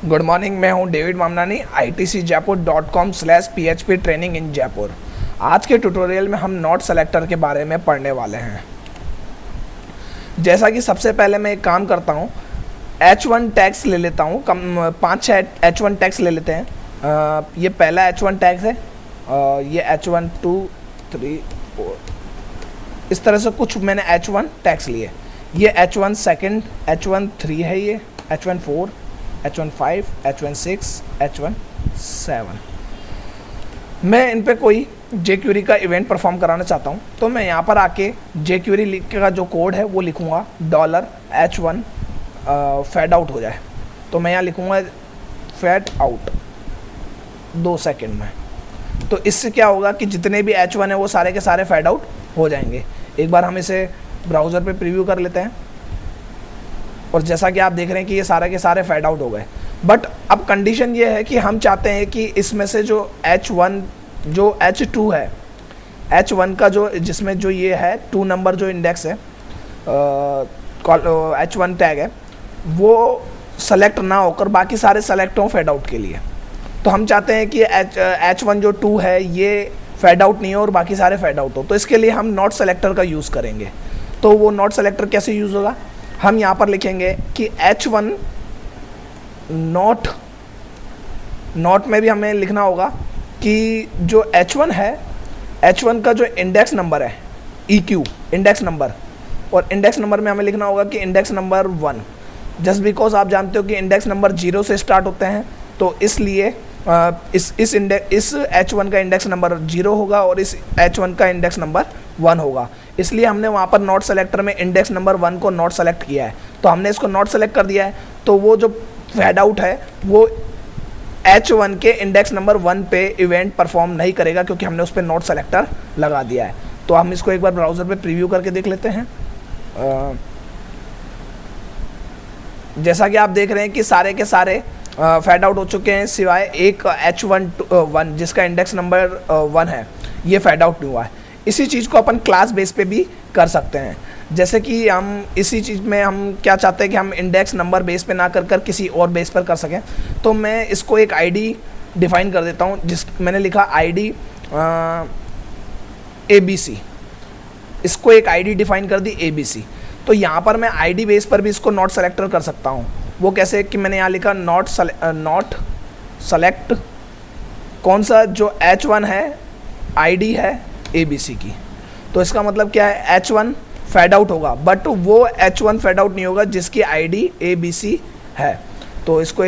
Good morning, मैं हूं David Mamnani, itcjaipur.com/php training in Jaipur. आज के ट्यूटोरियल में हम नोट सेलेक्टर के बारे में पढ़ने वाले हैं। जैसा कि सबसे पहले मैं एक काम करता हूं, H1 टैग्स ले लेता हूं, कम 5-6 H1 टैग्स ले लेते हैं। ये पहला H1 टैग्स है, ये H1 2 3 4 इस तरह से कुछ मैंने H1 टैग्स लिए। ये H1 सेकेंड, H1 3 है, ये H1 4, H1 5, H1 6, H1 7। मैं इन पे कोई jQuery का इवेंट परफॉर्म कराना चाहता हूँ, तो मैं यहाँ पर आके jQuery लिख का जो कोड है वो लिखूँगा $H1 फैड आउट हो जाए। तो मैं यहाँ लिखूँगा फैड आउट 2 सेकेंड में। तो इससे क्या होगा कि जितने भी H1 है वो सारे के सारे फैड आउट हो जाएंगे। एक बार हम इसे ब्राउज़र पे प्रीव्यू कर लेते हैं और जैसा कि आप देख रहे हैं कि ये सारे के सारे फैड आउट हो गए। बट अब कंडीशन ये है कि हम चाहते हैं कि इसमें से जो H1 जो H2 है, H1 का जो जिसमें जो ये है 2 नंबर जो इंडेक्स है, H1 टैग है, वो सेलेक्ट ना होकर बाकी सारे सेलेक्ट हों फैड आउट के लिए। तो हम चाहते हैं कि H1 जो 2 है ये फैड आउट नहीं हो और बाकी सारे फैड आउट हो। तो इसके लिए हम नॉट सेलेक्टर का यूज़ करेंगे। तो वो नॉट सेलेक्टर कैसे यूज़ होगा, हम यहाँ पर लिखेंगे कि H1 नॉट में भी हमें लिखना होगा कि जो H1 है, H1 का जो इंडेक्स नंबर है EQ इंडेक्स नंबर, और इंडेक्स नंबर में हमें लिखना होगा कि इंडेक्स नंबर 1। जस्ट बिकॉज आप जानते हो कि इंडेक्स नंबर 0 से स्टार्ट होते हैं, तो इसलिए इस H1 का इंडेक्स नंबर 0 होगा और इस H1 का इंडेक्स नंबर 1 होगा। इसलिए हमने वहाँ पर नॉट सेलेक्टर में इंडेक्स नंबर 1 को नॉट सेलेक्ट किया है। तो हमने इसको नॉट सेलेक्ट कर दिया है, तो वो जो फैड आउट है वो H1 के इंडेक्स नंबर 1 पे इवेंट परफॉर्म नहीं करेगा, क्योंकि हमने उस पर नॉट सेलेक्टर लगा दिया है। तो हम इसको एक बार ब्राउज़र पे प्रीव्यू करके देख लेते हैं। जैसा कि आप देख रहे हैं कि सारे के सारे फैड आउट हो चुके हैं, सिवाय एक H1 जिसका इंडेक्स नंबर 1 है, ये फैड आउट नहीं हुआ है। इसी चीज़ को अपन क्लास बेस पे भी कर सकते हैं। जैसे कि हम इसी चीज़ में हम क्या चाहते हैं कि हम इंडेक्स नंबर बेस पे ना कर किसी और बेस पर कर सकें। तो मैं इसको एक आईडी डिफ़ाइन कर देता हूँ, जिस मैंने लिखा आईडी ABC। इसको एक आईडी डिफ़ाइन कर दी ABC। तो यहाँ पर मैं आईडी बेस पर भी इसको नॉट सेलेक्टर कर सकता हूँ। वो कैसे कि मैंने यहाँ लिखा नॉट सेलेक्ट कौन सा जो H1 है, आईडी है ABC की। तो इसका मतलब क्या है, H1 फैड आउट होगा, बट वो H1 फैड आउट नहीं होगा जिसकी आईडी ABC है। तो इसको